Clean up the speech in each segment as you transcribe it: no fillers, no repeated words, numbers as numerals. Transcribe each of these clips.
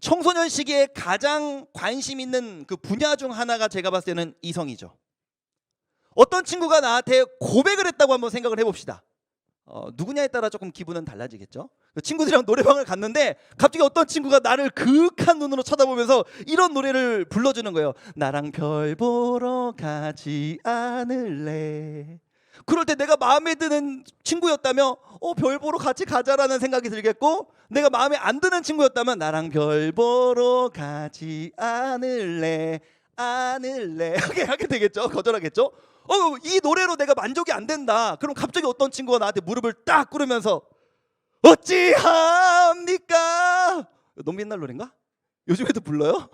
청소년 시기에 가장 관심 있는 그 분야 중 하나가 제가 봤을 때는 이성이죠. 어떤 친구가 나한테 고백을 했다고 한번 생각을 해봅시다. 누구냐에 따라 조금 기분은 달라지겠죠. 친구들이랑 노래방을 갔는데 갑자기 어떤 친구가 나를 그윽한 눈으로 쳐다보면서 이런 노래를 불러주는 거예요. 나랑 별 보러 가지 않을래. 그럴 때 내가 마음에 드는 친구였다면 별 보러 같이 가자라는 생각이 들겠고, 내가 마음에 안 드는 친구였다면 나랑 별 보러 가지 않을래 하게 되겠죠. 거절하겠죠. 이 노래로 내가 만족이 안 된다. 그럼 갑자기 어떤 친구가 나한테 무릎을 딱 꿇으면서 어찌합니까? 너무 옛날 노래인가? 요즘에도 불러요?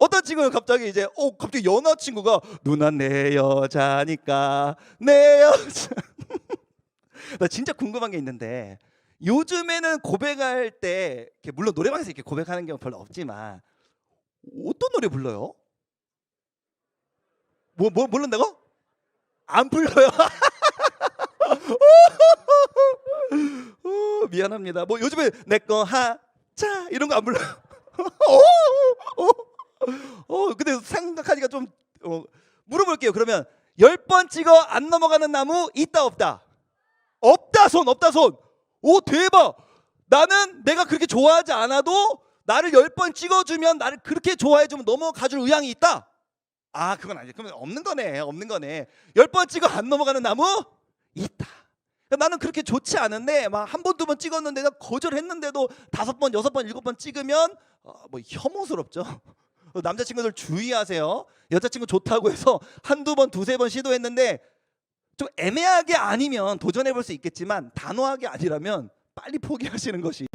어떤 친구는 갑자기 이제 갑자기 연하 친구가 누나 내 여자니까 내 여자. 나 진짜 궁금한 게 있는데, 요즘에는 고백할 때 물론 노래방에서 이렇게 고백하는 경우 별로 없지만 어떤 노래 불러요? 뭐 부른다고? 안 불러요. 미안합니다. 뭐 요즘에 내 거 하자 이런 거 안 불러요. 근데 생각하니까 좀 물어볼게요. 그러면 10번 찍어 안 넘어가는 나무 있다 없다? 없다 손. 오 대박. 나는 내가 그렇게 좋아하지 않아도 나를 10번 찍어주면, 나를 그렇게 좋아해주면 넘어가줄 의향이 있다. 그건 아니지. 그러면 없는 거네. 10번 찍어 안 넘어가는 나무 있다. 나는 그렇게 좋지 않은데 막 한 번, 두 번 찍었는데 나 거절했는데도 5번, 6번, 7번 찍으면 뭐 혐오스럽죠. 남자친구들 주의하세요. 여자친구 좋다고 해서 한두 번, 두세 번 시도했는데 좀 애매하게 아니면 도전해볼 수 있겠지만 단호하게 아니라면 빨리 포기하시는 것이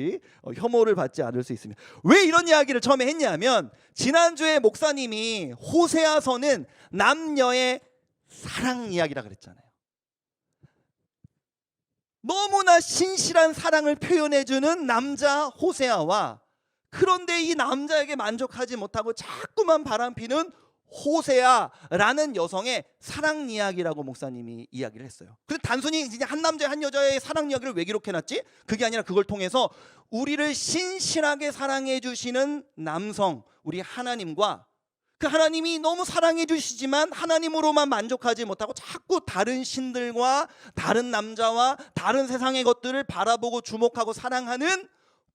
혐오를 받지 않을 수 있습니다. 왜 이런 이야기를 처음에 했냐면, 지난주에 목사님이 호세아서는 남녀의 사랑 이야기라 그랬잖아요. 너무나 신실한 사랑을 표현해주는 남자 호세아와, 그런데 이 남자에게 만족하지 못하고 자꾸만 바람피는 호세아라는 여성의 사랑 이야기라고 목사님이 이야기를 했어요. 근데 단순히 그냥 한 남자 한 여자의 사랑 이야기를 왜 기록해놨지? 그게 아니라 그걸 통해서 우리를 신실하게 사랑해 주시는 남성, 우리 하나님과, 그 하나님이 너무 사랑해 주시지만 하나님으로만 만족하지 못하고 자꾸 다른 신들과 다른 남자와 다른 세상의 것들을 바라보고 주목하고 사랑하는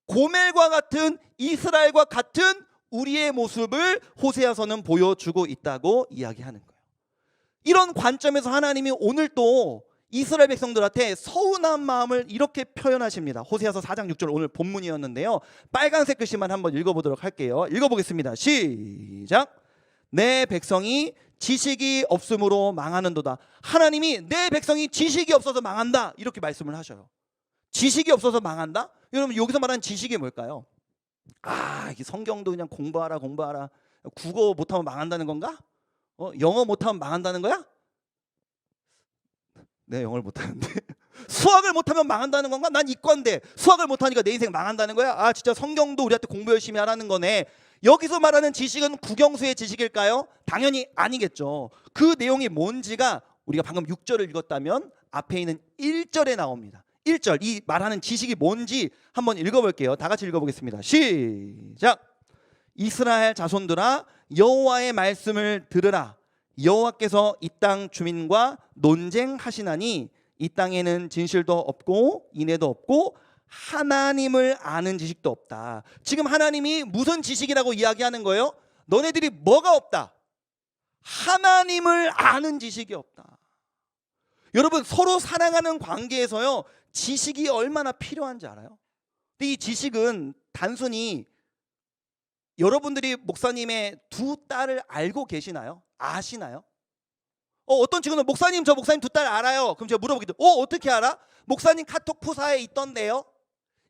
고멜과 같은, 이스라엘과 같은 우리의 모습을 호세아서는 보여주고 있다고 이야기하는 거예요. 이런 관점에서 하나님이 오늘 또 이스라엘 백성들한테 서운한 마음을 이렇게 표현하십니다. 호세아서 4장 6절 오늘 본문이었는데요. 빨간색 글씨만 한번 읽어보도록 할게요. 읽어보겠습니다. 시작. 내 백성이 지식이 없으므로 망하는도다. 하나님이 내 백성이 지식이 없어서 망한다 이렇게 말씀을 하셔요. 지식이 없어서 망한다? 여러분 여기서 말하는 지식이 뭘까요? 이게 성경도 그냥 공부하라. 국어 못하면 망한다는 건가? 영어 못하면 망한다는 거야? 네, 영어를 못하는데. 수학을 못하면 망한다는 건가? 난 이과인데 수학을 못하니까 내 인생 망한다는 거야? 진짜 성경도 우리한테 공부 열심히 하라는 거네. 여기서 말하는 지식은 국영수의 지식일까요? 당연히 아니겠죠. 그 내용이 뭔지가 우리가 방금 6절을 읽었다면 앞에 있는 1절에 나옵니다. 1절, 이 말하는 지식이 뭔지 한번 읽어볼게요. 다 같이 읽어보겠습니다. 시작. 이스라엘 자손들아 여호와의 말씀을 들으라. 여호와께서 이 땅 주민과 논쟁하시나니 이 땅에는 진실도 없고 인애도 없고 하나님을 아는 지식도 없다. 지금 하나님이 무슨 지식이라고 이야기하는 거예요? 너네들이 뭐가 없다? 하나님을 아는 지식이 없다. 여러분 서로 사랑하는 관계에서요, 지식이 얼마나 필요한지 알아요? 근데 이 지식은 단순히 여러분들이 목사님의 두 딸을 알고 계시나요? 아시나요? 어떤 친구는 목사님 저 목사님 두 딸 알아요. 그럼 제가 물어보기도 어떻게 알아? 목사님 카톡 프사에 있던데요?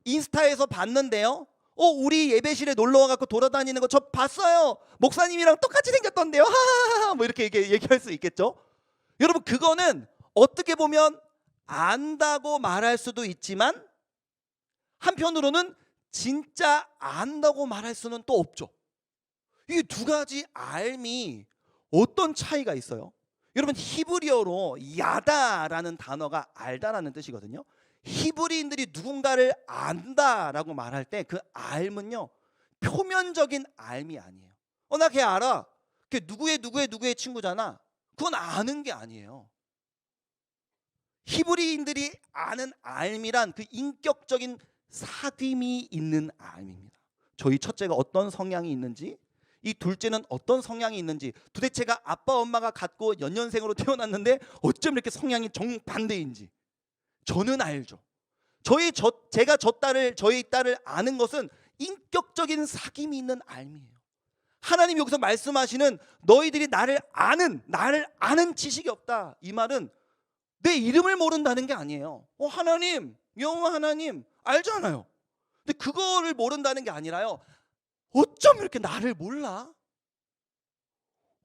인스타에서 봤는데요? 우리 예배실에 놀러 와갖고 돌아다니는 거 저 봤어요. 목사님이랑 똑같이 생겼던데요? 하하하 뭐 이렇게 얘기할 수 있겠죠? 여러분 그거는 어떻게 보면 안다고 말할 수도 있지만 한편으로는 진짜 안다고 말할 수는 또 없죠. 이 두 가지 알미 어떤 차이가 있어요? 여러분 히브리어로 야다라는 단어가 알다라는 뜻이거든요. 히브리인들이 누군가를 안다라고 말할 때 그 알면요, 표면적인 알미 아니에요. 나 걔 알아. 걔 누구의 친구잖아. 그건 아는 게 아니에요. 히브리인들이 아는 알미란 그 인격적인 사귐이 있는 알미입니다. 저희 첫째가 어떤 성향이 있는지, 이 둘째는 어떤 성향이 있는지, 도대체가 아빠 엄마가 같고 연년생으로 태어났는데 어쩜 이렇게 성향이 정반대인지 저는 알죠. 제가 저희 딸을 아는 것은 인격적인 사귐이 있는 알미예요. 하나님 여기서 말씀하시는 너희들이 나를 아는 지식이 없다, 이 말은 내 이름을 모른다는 게 아니에요. 하나님, 여호와 하나님 알잖아요. 근데 그거를 모른다는 게 아니라요, 어쩜 이렇게 나를 몰라?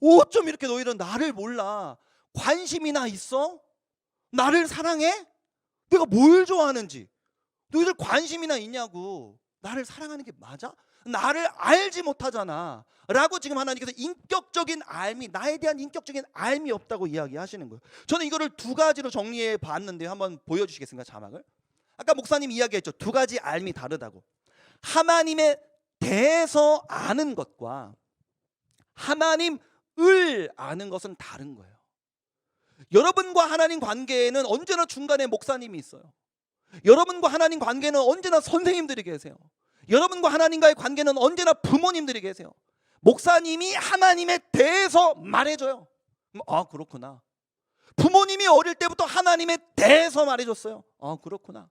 어쩜 이렇게 너희는 나를 몰라? 관심이나 있어? 나를 사랑해? 내가 뭘 좋아하는지 너희들 관심이나 있냐고. 나를 사랑하는 게 맞아? 나를 알지 못하잖아 라고 지금 하나님께서 인격적인 알미, 나에 대한 인격적인 알미 없다고 이야기하시는 거예요. 저는 이거를 두 가지로 정리해 봤는데 한번 보여주시겠습니까? 자막을. 아까 목사님 이야기했죠. 두 가지 알미 다르다고. 하나님에 대해서 아는 것과 하나님을 아는 것은 다른 거예요. 여러분과 하나님 관계에는 언제나 중간에 목사님이 있어요. 여러분과 하나님 관계는 언제나 선생님들이 계세요. 여러분과 하나님과의 관계는 언제나 부모님들이 계세요. 목사님이 하나님에 대해서 말해줘요. 그렇구나. 부모님이 어릴 때부터 하나님에 대해서 말해줬어요. 그렇구나.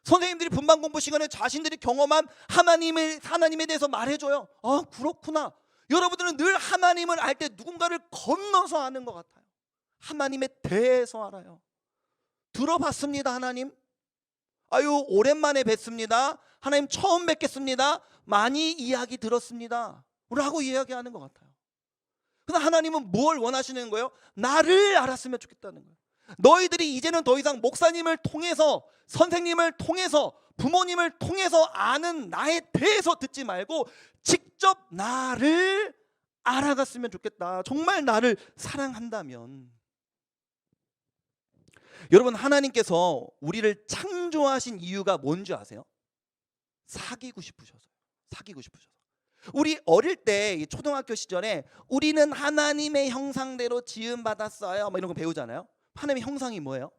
선생님들이 분반 공부 시간에 자신들이 경험한 하나님에 대해서 말해줘요. 그렇구나. 여러분들은 늘 하나님을 알 때 누군가를 건너서 아는 것 같아요. 하나님에 대해서 알아요. 들어봤습니다, 하나님. 오랜만에 뵙습니다. 하나님 처음 뵙겠습니다. 많이 이야기 들었습니다 라고 이야기하는 것 같아요. 그런데 하나님은 뭘 원하시는 거예요? 나를 알았으면 좋겠다는 거예요. 너희들이 이제는 더 이상 목사님을 통해서, 선생님을 통해서, 부모님을 통해서 아는 나에 대해서 듣지 말고 직접 나를 알아갔으면 좋겠다. 정말 나를 사랑한다면. 여러분, 하나님께서 우리를 창조하신 이유가 뭔지 아세요? 사귀고 싶으셔서. 우리 어릴 때 초등학교 시절에 우리는 하나님의 형상대로 지음받았어요 이런 거 배우잖아요. 하나님의 형상이 뭐예요?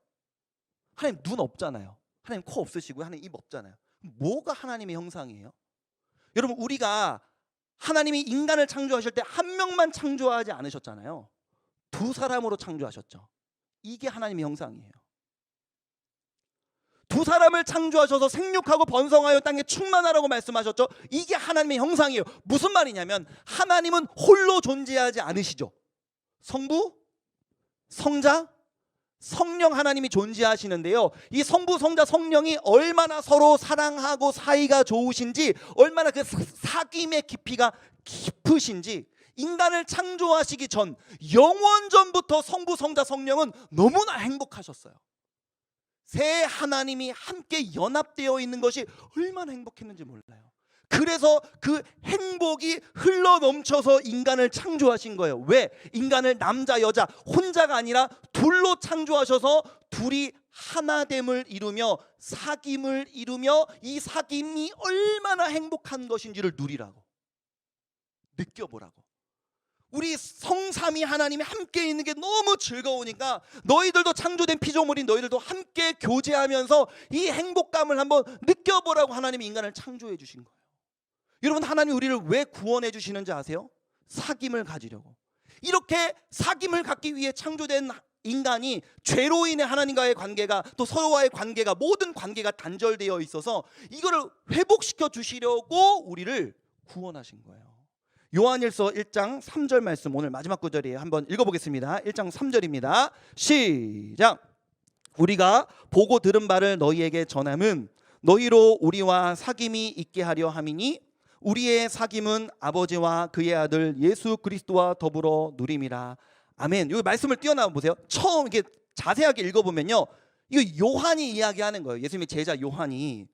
하나님 눈 없잖아요. 하나님 코 없으시고 하나님 입 없잖아요. 뭐가 하나님의 형상이에요? 여러분, 우리가 하나님이 인간을 창조하실 때 한 명만 창조하지 않으셨잖아요. 두 사람으로 창조하셨죠. 이게 하나님의 형상이에요. 두 사람을 창조하셔서 생육하고 번성하여 땅에 충만하라고 말씀하셨죠. 이게 하나님의 형상이에요. 무슨 말이냐면 하나님은 홀로 존재하지 않으시죠. 성부, 성자, 성령 하나님이 존재하시는데요. 이 성부, 성자, 성령이 얼마나 서로 사랑하고 사이가 좋으신지, 얼마나 그 사귐의 깊이가 깊으신지, 인간을 창조하시기 전 영원 전부터 성부, 성자, 성령은 너무나 행복하셨어요. 세 하나님이 함께 연합되어 있는 것이 얼마나 행복했는지 몰라요. 그래서 그 행복이 흘러 넘쳐서 인간을 창조하신 거예요. 왜? 인간을 남자 여자 혼자가 아니라 둘로 창조하셔서 둘이 하나됨을 이루며 사귐을 이루며 이 사귐이 얼마나 행복한 것인지를 누리라고, 느껴보라고. 우리 성삼위 하나님이 함께 있는 게 너무 즐거우니까 너희들도 창조된 피조물인 너희들도 함께 교제하면서 이 행복감을 한번 느껴보라고 하나님이 인간을 창조해 주신 거예요. 여러분, 하나님이 우리를 왜 구원해 주시는지 아세요? 사귐을 가지려고. 이렇게 사귐을 갖기 위해 창조된 인간이 죄로 인해 하나님과의 관계가, 또 서로와의 관계가, 모든 관계가 단절되어 있어서 이거를 회복시켜 주시려고 우리를 구원하신 거예요. 요한일서 1장 3절 말씀, 오늘 마지막 구절이에요. 한번 읽어보겠습니다. 1장 3절입니다. 시작. 우리가 보고 들은 바를 너희에게 전함은 너희로 우리와 사귐이 있게 하려 함이니 우리의 사귐은 아버지와 그의 아들 예수 그리스도와 더불어 누림이라. 아멘. 이 말씀을 띄어나와 보세요. 처음 이렇게 자세하게 읽어보면요, 이거 요한이 이야기하는 거예요. 예수님의 제자 요한이,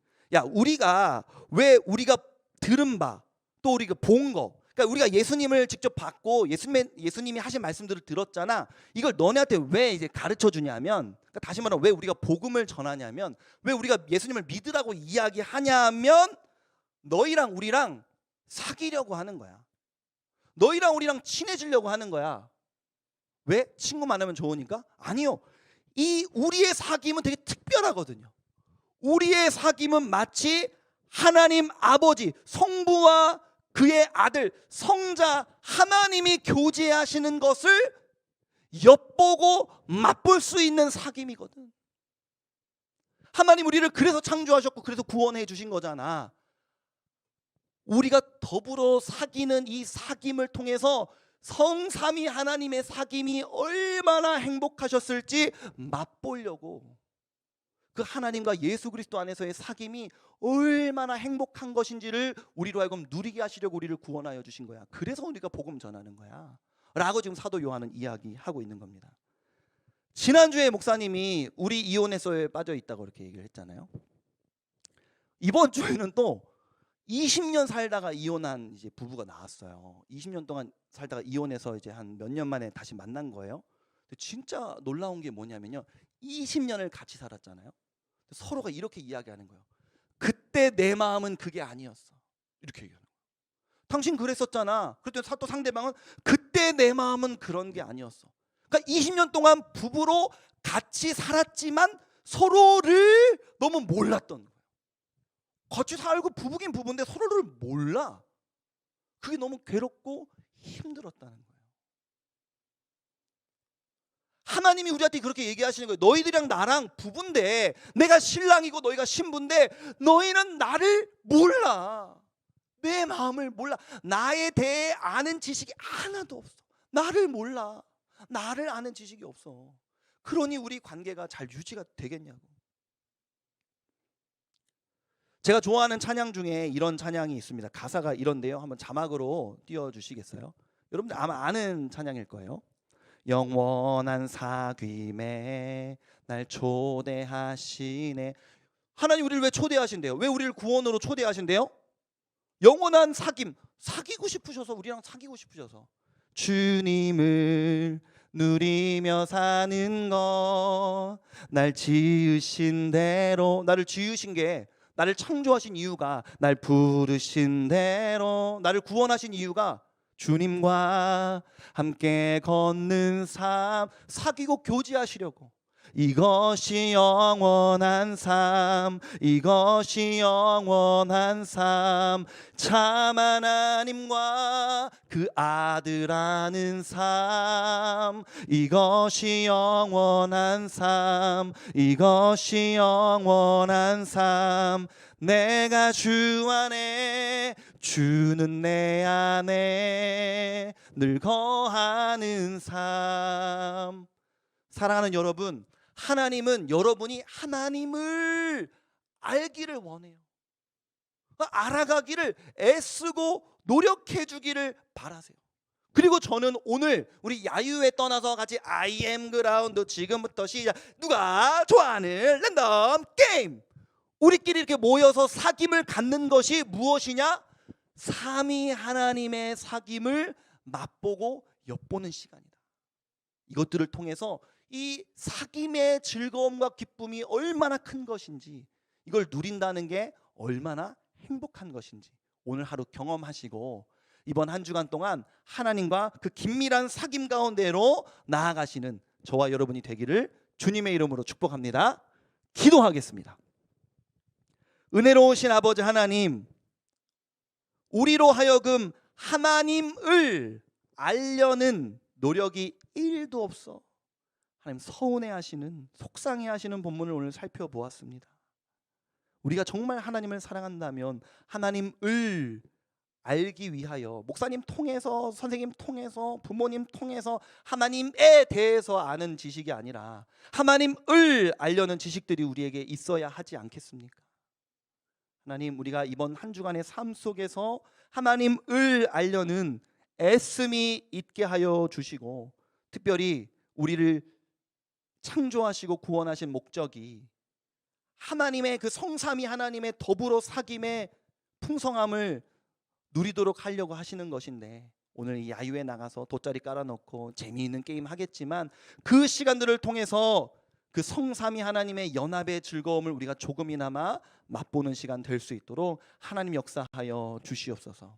우리가 왜 우리가 들은 바, 또 우리가 본 거, 그러니까 우리가 예수님을 직접 받고 예수님이 하신 말씀들을 들었잖아. 이걸 너네한테 왜 이제 가르쳐 주냐면, 그러니까 다시 말하면 왜 우리가 복음을 전하냐면, 왜 우리가 예수님을 믿으라고 이야기하냐면, 너희랑 우리랑 사귀려고 하는 거야. 너희랑 우리랑 친해지려고 하는 거야. 왜? 친구 만나면 좋으니까? 아니요. 이 우리의 사귐은 되게 특별하거든요. 우리의 사귐은 마치 하나님 아버지, 성부와 그의 아들, 성자 하나님이 교제하시는 것을 엿보고 맛볼 수 있는 사귐이거든. 하나님 우리를 그래서 창조하셨고 그래서 구원해 주신 거잖아. 우리가 더불어 사귀는 이 사귐을 통해서 성삼위 하나님의 사귐이 얼마나 행복하셨을지 맛보려고, 그 하나님과 예수 그리스도 안에서의 사귐이 얼마나 행복한 것인지를 우리로 하여금 누리게 하시려고 우리를 구원하여 주신 거야. 그래서 우리가 복음 전하는 거야 라고 지금 사도 요한은 이야기하고 있는 겁니다. 지난주에 목사님이 우리 이혼에서에 빠져 있다고 이렇게 얘기를 했잖아요. 이번 주에는 또 20년 살다가 이혼한 이제 부부가 나왔어요. 20년 동안 살다가 이혼해서 이제 한 몇 년 만에 다시 만난 거예요. 근데 진짜 놀라운 게 뭐냐면요, 20년을 같이 살았잖아요. 서로가 이렇게 이야기하는 거예요. 그때 내 마음은 그게 아니었어. 이렇게 얘기하는 거예요. 당신 그랬었잖아. 그랬더니 또 상대방은 그때 내 마음은 그런 게 아니었어. 그러니까 20년 동안 부부로 같이 살았지만 서로를 너무 몰랐던 거예요. 같이 살고 부부긴 부부인데 서로를 몰라. 그게 너무 괴롭고 힘들었다는 거예요. 하나님이 우리한테 그렇게 얘기하시는 거예요. 너희들이랑 나랑 부부인데, 내가 신랑이고 너희가 신부인데 너희는 나를 몰라. 내 마음을 몰라. 나에 대해 아는 지식이 하나도 없어. 나를 몰라. 나를 아는 지식이 없어. 그러니 우리 관계가 잘 유지가 되겠냐고. 제가 좋아하는 찬양 중에 이런 찬양이 있습니다. 가사가 이런데요. 한번 자막으로 띄워주시겠어요? 여러분들 아마 아는 찬양일 거예요. 영원한 사귐에 날 초대하시네. 하나님 우리를 왜 초대하신대요? 왜 우리를 구원으로 초대하신대요? 영원한 사귐, 사귀고 싶으셔서, 우리랑 사귀고 싶으셔서. 주님을 누리며 사는 것, 날 지으신 대로, 나를 지으신 게, 나를 창조하신 이유가, 날 부르신 대로, 나를 구원하신 이유가 주님과 함께 걷는 삶, 사귀고 교제하시려고. 이것이 영원한 삶, 이것이 영원한 삶, 참 하나님과 그 아들 아는 삶, 이것이 영원한 삶, 이것이 영원한 삶. 내가 주 안에, 주는 내 안에 늘 거하는 삶. 사랑하는 여러분, 하나님은 여러분이 하나님을 알기를 원해요. 알아가기를 애쓰고 노력해 주기를 바라세요. 그리고 저는 오늘 우리 야유회 떠나서 같이 I am 그라운드 지금부터 시작. 누가 좋아하는 랜덤 게임, 우리끼리 이렇게 모여서 사귐을 갖는 것이 무엇이냐? 삼위 하나님의 사귐을 맛보고 엿보는 시간이다. 이것들을 통해서 이 사귐의 즐거움과 기쁨이 얼마나 큰 것인지, 이걸 누린다는 게 얼마나 행복한 것인지 오늘 하루 경험하시고, 이번 한 주간 동안 하나님과 그 긴밀한 사귐 가운데로 나아가시는 저와 여러분이 되기를 주님의 이름으로 축복합니다. 기도하겠습니다. 은혜로우신 아버지 하나님, 우리로 하여금 하나님을 알려는 노력이 1도 없어 하나님 서운해하시는, 속상해하시는 본문을 오늘 살펴보았습니다. 우리가 정말 하나님을 사랑한다면 하나님을 알기 위하여, 목사님 통해서, 선생님 통해서, 부모님 통해서 하나님에 대해서 아는 지식이 아니라 하나님을 알려는 지식들이 우리에게 있어야 하지 않겠습니까? 하나님, 우리가 이번 한 주간의 삶 속에서 하나님을 알려는 애씀이 있게 하여 주시고, 특별히 우리를 창조하시고 구원하신 목적이 하나님의 그 성삼위 하나님의 더불어 사귐의 풍성함을 누리도록 하려고 하시는 것인데, 오늘 이 야유회 나가서 돗자리 깔아놓고 재미있는 게임 하겠지만 그 시간들을 통해서 그 성삼위 하나님의 연합의 즐거움을 우리가 조금이나마 맛보는 시간 될 수 있도록 하나님 역사하여 주시옵소서.